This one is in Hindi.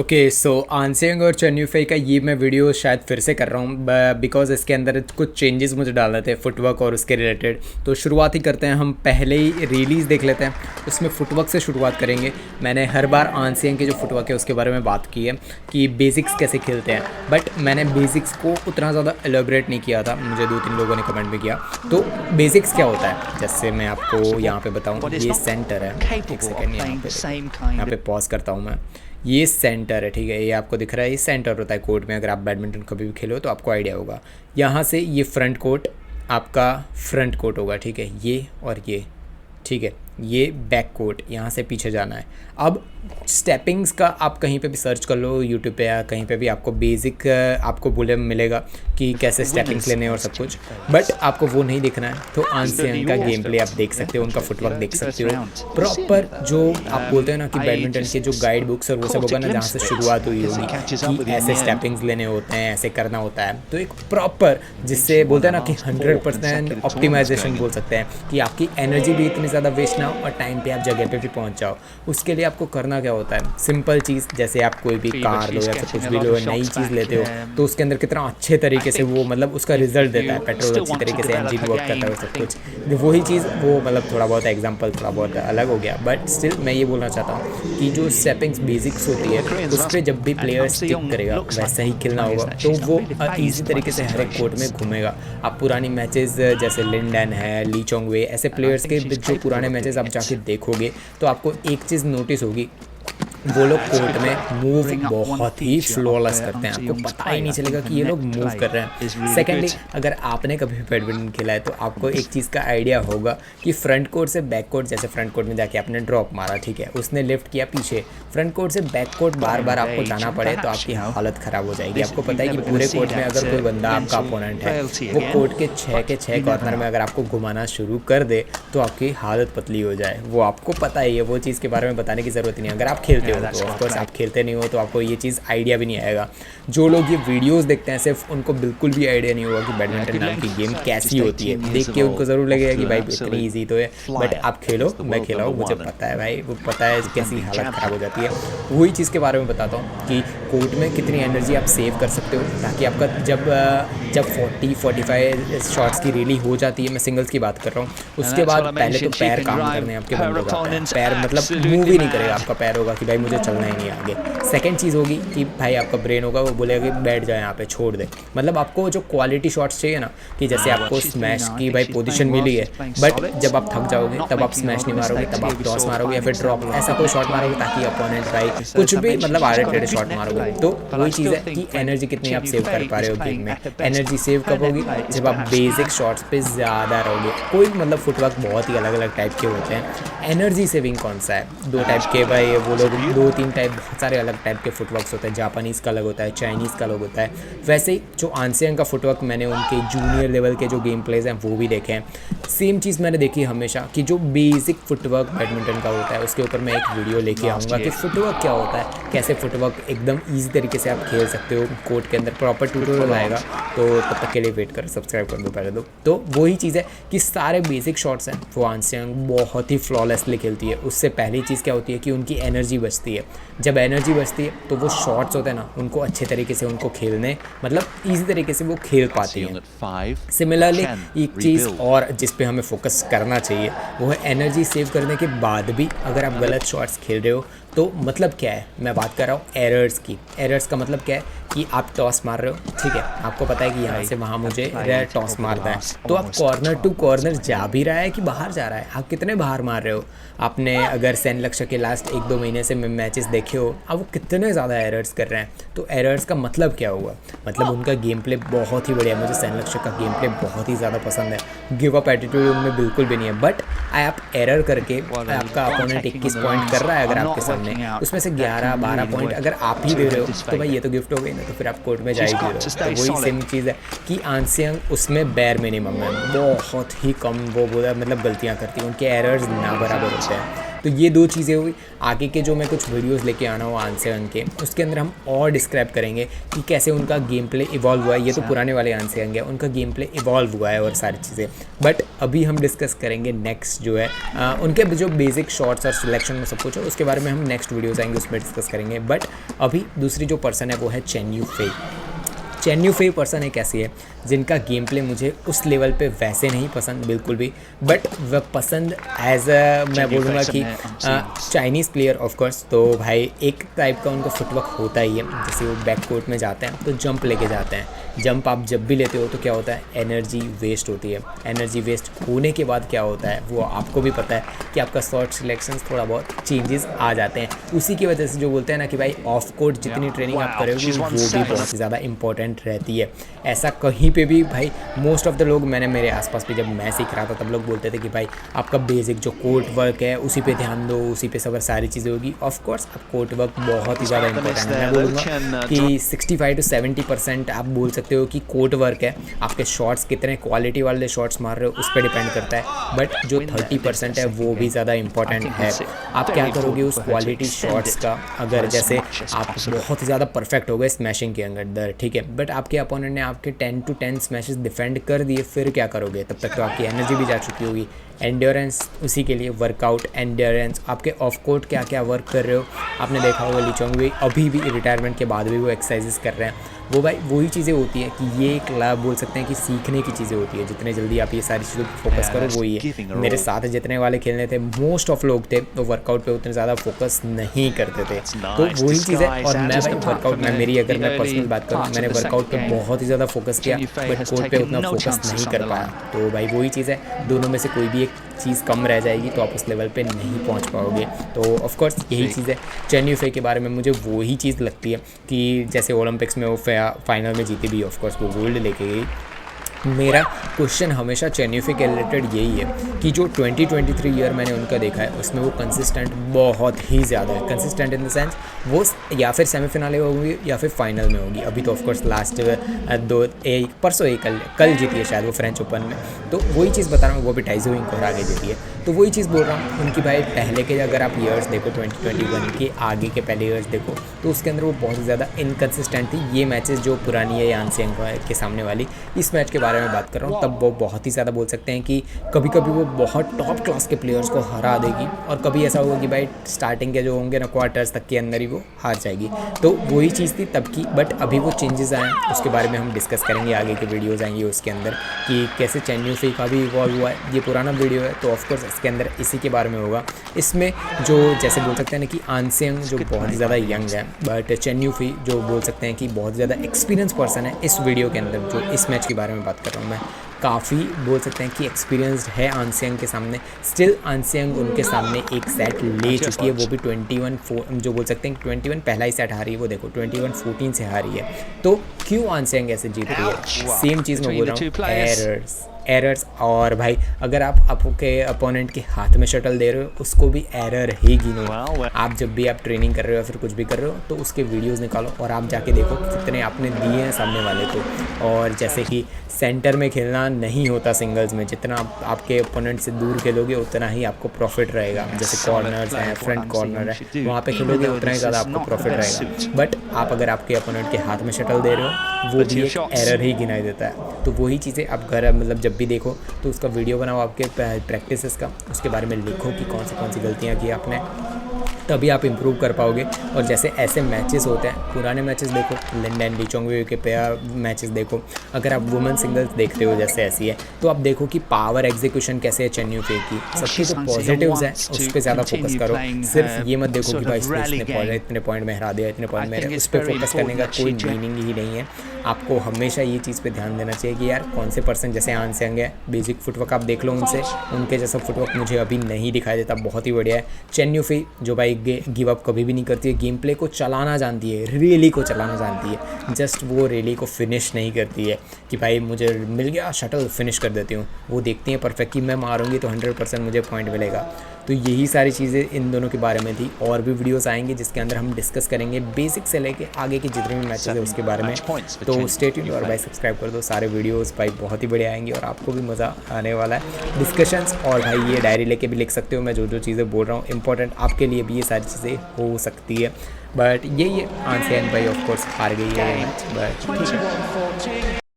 ओके सो आंसियांग और चेन्यूफई का ये मैं वीडियो शायद फिर से कर रहा हूँ बिकॉज इसके अंदर कुछ चेंजेस मुझे डालने थे फुटवर्क और उसके रिलेटेड। तो शुरुआत ही करते हैं, हम पहले ही रिलीज़ देख लेते हैं, उसमें फुटवर्क से शुरुआत करेंगे। मैंने हर बार आंसियांग के जो फुटवर्क है उसके बारे में बात की है कि बेसिक्स कैसे खेलते हैं, बट मैंने बेसिक्स को उतना ज़्यादा एलोबरेट नहीं किया था, मुझे 2-3 लोगों ने कमेंट भी किया। तो बेसिक्स क्या होता है, जैसे मैं आपको यहाँ पे बताऊँ, ये सेंटर है, एक सेकेंड यहाँ पे पॉज करता हूँ मैं। ये सेंटर है, ठीक है, ये आपको दिख रहा है, ये सेंटर होता है कोर्ट में। अगर आप बैडमिंटन कभी भी खेलो तो आपको आइडिया होगा। यहाँ से ये फ्रंट कोर्ट आपका फ्रंट कोर्ट होगा, ठीक है, ये और ये, ठीक है, ये बैक कोर्ट, यहाँ से पीछे जाना है। अब स्टेपिंग्स का आप कहीं पे भी सर्च कर लो यूट्यूब पे या कहीं पे भी, आपको बेसिक आपको बोले मिलेगा कि कैसे स्टेपिंग्स लेने और सब कुछ, बट आपको वो नहीं दिखना है। तो आंसियांग का गेम प्ले आप देख सकते हो, उनका फुटवर्क देख सकते हो प्रॉपर। जो आप बोलते हो ना कि बैडमिंटन के जो गाइड बुक्स और वो सब होगा ना, जहाँ से शुरुआत हुई होगी कि ऐसे स्टेपिंग्स लेने होते हैं, ऐसे करना होता है, तो एक प्रॉपर जिससे बोलते हैं ना कि 100% ऑप्टिमाइजेशन बोल सकते हैं कि आपकी एनर्जी भी इतनी ज़्यादा वेस्ट ना हो और टाइम पे आप जगह पे भी पहुंच जाओ। उसके लिए आपको करना क्या होता है, सिंपल चीज़, जैसे आप कोई भी कार लो या फिर कुछ भी लो, नई चीज़ लेते हो तो उसके अंदर कितना अच्छे तरीके से वो मतलब उसका रिजल्ट देता है, पेट्रोल अच्छी तरीके से, इंजन वर्क करता है, सब कुछ वही चीज़, वो मतलब थोड़ा बहुत एग्जांपल थोड़ा बहुत अलग हो गया, बट स्टिल मैं ये बोलना चाहता हूँ कि जो स्टेपिंग्स बेसिक्स होती है उस पर जब भी प्लेयर स्टिक करेगा वैसा ही खेलना होगा, तो वो ईजी तरीके से हर एक कोर्ट में घूमेगा। आप पुरानी मैचेस जैसे लिंडन है, ली चोंगवे, ऐसे प्लेयर्स के जो पुराने मैचेस आप जाके देखोगे तो आपको एक चीज़ नोटिस होगी, वो लोग कोर्ट में मूव बहुत ही फ्लॉलेस करते हैं, आपको पता ही नहीं चलेगा कि ये लोग मूव कर रहे हैं। सेकेंडली, अगर आपने कभी बैडमिंटन खेला है तो आपको एक चीज़ का आइडिया होगा कि फ्रंट कोर्ट से बैक कोर्ट, जैसे फ्रंट कोर्ट में जाके आपने ड्रॉप मारा, ठीक है, उसने लिफ्ट किया पीछे, फ्रंट कोर्ट से बैक कोर्ट बार बार आपको जाना पड़े तो आपकी हालत ख़राब हो जाएगी। आपको पता है कि पूरे कोर्ट में अगर कोई बंदा आपका अपोनेंट है, वो कोर्ट के 6 कॉर्नर में अगर आपको घुमाना शुरू कर दे तो आपकी हालत पतली हो जाए। वो आपको पता ही है, वो चीज़ के बारे में बताने की ज़रूरत नहीं है। अगर आप खेलते हो तो ऑफकोर्स, आप खेलते नहीं हो तो आपको ये चीज़ आइडिया भी नहीं आएगा। जो लोग ये वीडियोस देखते हैं सिर्फ, उनको बिल्कुल भी आइडिया नहीं होगा कि बैडमिंटन नाम की गेम कैसी होती है। देख के उनको ज़रूर लगेगा कि भाई इतनी ईजी तो है, बट आप खेलो, मैं खेला हूँ, मुझे पता है भाई, वो पता है कैसी हालत ख़राब हो जाती है। वही चीज़ के बारे में बताता हूँ कि कोर्ट में कितनी एनर्जी आप सेव कर सकते हो, ताकि आपका जब 40-45 शॉट्स की रैली हो जाती है, मैं सिंगल्स की बात कर रहा हूँ, उसके बाद पहले तो पैर काम करने आपके बंद हो जाते हैं, पैर मतलब मूव ही नहीं करेगा, आपका पैर होगा कि भाई मुझे चलना ही नहीं आगे। सेकंड चीज़ होगी कि भाई आपका ब्रेन होगा, वो बोलेगा कि बैठ जाए यहाँ पे, छोड़ दे। मतलब आपको जो क्वालिटी शॉट्स चाहिए ना, कि जैसे आपको स्मैश की भाई पोजीशन मिली है, बट जब आप थक जाओगे तब आप स्मैश नहीं मारोगे, तब आप टॉस मारोगे या फिर ड्रॉप, ऐसा कोई शॉट मारोगे ताकि अपोनेंट भाई कुछ भी मतलब आड़े टेढ़े शॉट मारोगे। तो वही चीज़ है कि एनर्जी कितनी आप सेव कर पा रहे हो गेम में। एनर्जी सेव कब होगी, जब आप बेसिक शॉट्स पे ज़्यादा रहोगे। कोई मतलब फुटवर्क बहुत ही अलग अलग टाइप के होते हैं। एनर्जी सेविंग कौन सा है, 2 टाइप के भाई, वो लोग 2-3 टाइप, बहुत सारे अलग टाइप के फुटवर्क्स होते हैं। जापानीज़ का अलग होता है, चाइनीज़ का अलग होता है। वैसे ही जो आंसियांग का फुटवर्क, मैंने उनके जूनियर लेवल के जो गेम प्लेज हैं वो भी देखे हैं। सेम चीज़ मैंने देखी हमेशा कि जो बेसिक फुटवर्क बैडमिंटन का होता है, उसके ऊपर मैं एक वीडियो लेके आऊँगा कि फुटवर्क क्या होता है, कैसे फुटवर्क एकदम ईजी तरीके से आप खेल सकते हो। कोर्ट के अंदर प्रॉपर ट्यूटोरियल आएगा, तो तब तक के लिए वेट कर, सब्सक्राइब कर दो पहले तो वही चीज़ है कि सारे बेसिक शॉट्स हैं वो आंसियांग बहुत ही फ्लॉलेसली खेलती है। उससे पहली चीज़ क्या होती है कि उनकी एनर्जी बचती है। जब एनर्जी बचती है तो वो शॉट्स होते हैं ना, उनको अच्छे तरीके से उनको खेलने, मतलब ईजी तरीके से वो खेल पाती हैं। सिमिलरली एक चीज़ और जिस पे हमें फोकस करना चाहिए वो है एनर्जी सेव करने के बाद भी अगर आप गलत शॉट्स खेल रहे हो तो मतलब क्या है, मैं बात कर रहा हूँ एरर्स की। एरर्स का मतलब क्या है कि आप टॉस मार रहे हो, ठीक है, आपको पता है कि यहाँ से वहाँ मुझे टॉस मारना है, तो आप कॉर्नर टू कॉर्नर जा भी रहा है कि बाहर जा रहा है, आप कितने बाहर मार रहे हो। आपने अगर सेन लक्ष्य के लास्ट 1-2 महीने से मैचेस देखे हो, अब वो कितने ज़्यादा एरर्स कर रहे हैं। तो एरर्स का मतलब क्या हुआ, मतलब उनका गेम प्ले बहुत ही बढ़िया। मुझे सेन लक्ष्य का गेम प्ले बहुत ही ज़्यादा पसंद है। गिव अप एटीट्यूड उनमें बिल्कुल भी नहीं है, बट आप एरर करके आपका अपोनेंट 21 पॉइंट कर रहा है अगर आपके सामने, उसमें से 11-12 पॉइंट अगर आप ही दे रहे हो तो भाई ये तो गिफ्ट हो गई ना, तो फिर आप कोर्ट में जा ही रहे हो। तो वही सेम चीज़ है कि आंसियांग उसमें बैर मिनिमम है, बहुत ही कम वो बोला मतलब गलतियाँ करती हैं, उनके एरर्स ना बराबर होते हैं। तो ये 2 चीज़ें हुई। आगे के जो मैं कुछ वीडियोस लेके आना हो आंसेंग के, उसके अंदर हम और डिस्क्राइब करेंगे कि कैसे उनका गेम प्ले इवॉल्व हुआ है। ये तो पुराने वाले आंसेंग है, उनका गेम प्ले इवॉल्व हुआ है और सारी चीज़ें। बट अभी हम डिस्कस करेंगे नेक्स्ट जो है उनके जो बेसिक शॉट्स और सिलेक्शन में सब कुछ है, उसके बारे में हम नेक्स्ट वीडियोज़ आएंगे उसमें डिस्कस करेंगे। बट अभी दूसरी जो पर्सन है वो है chain Yufei. Chain Yufei person एक ऐसी है जिनका गेम प्ले मुझे उस लेवल पे वैसे नहीं पसंद बिल्कुल भी, बट वह पसंद एज अ मैं बोलूँगा कि चाइनीज़ प्लेयर ऑफ कोर्स। तो भाई एक टाइप का उनका फुटवर्क होता ही है, जैसे वो बैक कोर्ट में जाते हैं तो जंप लेके जाते हैं। जंप आप जब भी लेते हो तो क्या होता है, एनर्जी वेस्ट होती है। एनर्जी वेस्ट होने के बाद क्या होता है वो आपको भी पता है कि आपका शॉट सिलेक्शंस थोड़ा बहुत चेंजेस आ जाते हैं। उसी की वजह से जो बोलते हैं ना कि भाई ऑफ कोर्ट जितनी ट्रेनिंग आप करोगे वो भी बहुत ज़्यादा इंपॉर्टेंट रहती है। ऐसा कहीं पे भी भाई मोस्ट ऑफ द लोग, मैंने मेरे आसपास भी जब मैं सीख रहा था तब लोग बोलते थे कि भाई आपका बेसिक जो कोर्ट वर्क है उसी पे ध्यान दो, उसी पे सब सारी चीज़ें होगी। ऑफ कोर्स अब कोर्ट वर्क बहुत ही ज़्यादा इंपॉर्टेंट है। मैं बोलूँगा कि 65 to 70% आप बोल सकते हो कि कोर्ट वर्क है। आपके शॉट्स कितने क्वालिटी वाले शॉट्स मार रहे हो उस पर डिपेंड करता है। बट जो 30% है वो भी ज़्यादा इंपॉर्टेंट है। आप क्या करोगे उस क्वालिटी शॉट्स का, अगर जैसे आप बहुत ज़्यादा परफेक्ट हो गए स्मैशिंग के अंदर, ठीक है, बट आपके अपोनेंट ने आपके 10 to 10 स्मैशेस डिफेंड कर दिए, फिर क्या करोगे? तब तक तो आपकी एनर्जी भी जा चुकी होगी। एंड्योरेंस उसी के लिए, वर्कआउट एंड्योरेंस, आपके ऑफ कोर्ट क्या क्या वर्क कर रहे हो। आपने देखा होगा ली चोंग भी अभी भी रिटायरमेंट के बाद भी वो एक्सरसाइजेस कर रहे हैं। वो भाई वही चीज़ें होती हैं कि ये क्लब बोल सकते हैं कि सीखने की चीज़ें होती है। जितने जल्दी आप ये सारी चीज़ों पर फोकस करो वही है। मेरे साथ जितने वाले खेलने थे मोस्ट ऑफ लोग थे तो वर्कआउट पे उतने ज़्यादा फोकस नहीं करते थे, तो वही चीज़ है। और मैं भाई वर्कआउट में मेरी अगर मैं पर्सनल बात करूँ, मैंने वर्कआउट पे बहुत ही ज़्यादा फोकस किया बट कोर्ट पे उतना फोकस नहीं कर पाया। तो भाई वही चीज़ है, दोनों में से कोई भी एक चीज़ कम रह जाएगी तो आप उस लेवल पे नहीं पहुंच पाओगे। तो ऑफ कोर्स यही चीज़ है। चेन यूफेई के बारे में मुझे वही चीज़ लगती है कि जैसे ओलंपिक्स में वो फाइनल में जीती भी, ऑफ कोर्स वो गोल्ड लेके गई। मेरा क्वेश्चन हमेशा चेन यूफेई के रिलेटेड यही है कि जो 2023 ईयर मैंने उनका देखा है उसमें वो कंसिस्टेंट बहुत ही ज़्यादा है। कंसिस्टेंट इन द सेंस वो या फिर सेमीफिनाले होगी या फिर फाइनल में होगी। अभी तो ऑफकोर्स लास्ट परसों कल जीती है शायद वो फ्रेंच ओपन में। तो वही चीज़ बता रहा हूँ, वो भी टाइजो विंग को आगे जीती है। तो वही चीज़ बोल रहा हूँ उनकी भाई पहले के अगर आप ईयर्स देखो 2021 के आगे के पहले ईयर्स देखो तो उसके अंदर वो बहुत ज़्यादा इनकन्सिस्टेंट थी। ये मैचेस जो पुरानी है यानसेंग के सामने वाली, इस मैच के बारे में बात कर रहा हूँ, तब वो बहुत ही ज़्यादा बोल सकते हैं कि कभी कभी वो बहुत टॉप क्लास के प्लेयर्स को हरा देगी और कभी ऐसा होगा कि भाई स्टार्टिंग के जो होंगे ना क्वार्टर्स तक के अंदर ही वो हार जाएगी। तो वही चीज़ थी तब की, बट अभी वो चेंजेस आए उसके बारे में हम डिस्कस करेंगे, आगे के वीडियोज़ आएंगे उसके अंदर कि कैसे चेन यूफेई का भी इवॉल्व हुआ है। ये पुराना वीडियो है तो ऑफकोर्स इसके अंदर इसी के बारे में होगा। इसमें जो जैसे बोल सकते हैं ना कि आंसेंग जो बहुत ज़्यादा यंग है, बट चेन यूफेई जो बोल सकते हैं कि बहुत ज़्यादा एक्सपीरियंस पर्सन है। इस वीडियो के अंदर जो इस मैच के बारे में बात कर रहा हूँ मैं, काफ़ी बोल सकते हैं कि एक्सपीरियंस्ड है आंसेंग के सामने। स्टिल आंसेंग उनके सामने एक सेट ले चुकी है, वो भी 21-4 जो बोल सकते हैं 21 पहला ही सेट हारी है, वो देखो 21-14 से हारी है। तो क्यों आंसेंग ऐसे जीत रही है? सेम चीज़ मैं बोल रहा हूँ, एरर्स। और भाई अगर आप आपके अपोनेंट के हाथ में शटल दे रहे हो उसको भी एरर ही गिनो। आप जब भी आप ट्रेनिंग कर रहे हो या फिर कुछ भी कर रहे हो तो उसके वीडियोस निकालो और आप जाके देखो कितने आपने दिए हैं सामने वाले को। और जैसे कि सेंटर में खेलना नहीं होता सिंगल्स में, जितना आप आपके अपोनेंट से दूर खेलोगे उतना ही आपको प्रॉफिट रहेगा। जैसे कॉर्नर्स हैं, फ्रंट कॉर्नर है, वहाँ पे खेलोगे उतना ही ज़्यादा आपको प्रॉफिट रहेगा। बट आप अगर आपके अपोनेंट के हाथ में शटल दे रहे हो वो भी एक एरर ही गिनाई देता है। तो वही चीज़ें आप घर मतलब जब भी देखो तो उसका वीडियो बनाओ आपके प्रैक्टिसेस का, उसके बारे में लिखो कि कौन सी गलतियाँ की आपने, तभी आप इम्प्रूव कर पाओगे। और जैसे ऐसे मैचेस होते हैं, पुराने मैचेस देखो, लिंडन ली चोंगवे के पेयर मैचेस देखो, अगर आप वुमेन सिंगल्स देखते हो जैसे ऐसी है तो आप देखो कि पावर एग्जीक्यूशन कैसे है चेन यूफेई की। सबकी जो पॉजिटिव्स हैं उस पर ज़्यादा फोकस करो। सिर्फ ये मत देखो कि भाई इतने पॉइंट में हरा दिया, इतने पॉइंट में, उस पर फोकस करने का कोई मीनिंग ही नहीं है। आपको हमेशा ये चीज़ पे ध्यान देना चाहिए कि यार कौन से पर्सन, जैसे आंसेंग है, बेसिक फुटवर्क आप देख लो उनके जैसा फुटवर्क मुझे अभी नहीं दिखाई देता, बहुत ही बढ़िया है। चेन यूफेई जो भाई गिव अप कभी भी नहीं करती है, गेम प्ले को चलाना जानती है, रैली को चलाना जानती है, जस्ट वो रैली को फिनिश नहीं करती है कि भाई मुझे मिल गया शटल फिनिश कर देती हूँ। वो देखती हैं परफेक्ट कि मैं मारूंगी तो 100% मुझे पॉइंट मिलेगा। तो यही सारी चीज़ें इन दोनों के बारे में थी। और भी वीडियोस आएंगे जिसके अंदर हम डिस्कस करेंगे बेसिक से लेके आगे के जितने भी मैचेस है उसके बारे में। तो स्टे ट्यून्ड और भाई सब्सक्राइब कर दो, सारे वीडियोस भाई बहुत ही बढ़िया आएंगे और आपको भी मज़ा आने वाला है डिस्कशंस। और भाई ये डायरी लेके भी लिख सकते हो, मैं जो जो चीज़ें बोल रहा हूँ इंपॉर्टेंट आपके लिए भी ये सारी चीज़ें हो सकती है। बट ये आंसर भाई ऑफ कोर्स हार गई है मैच, बट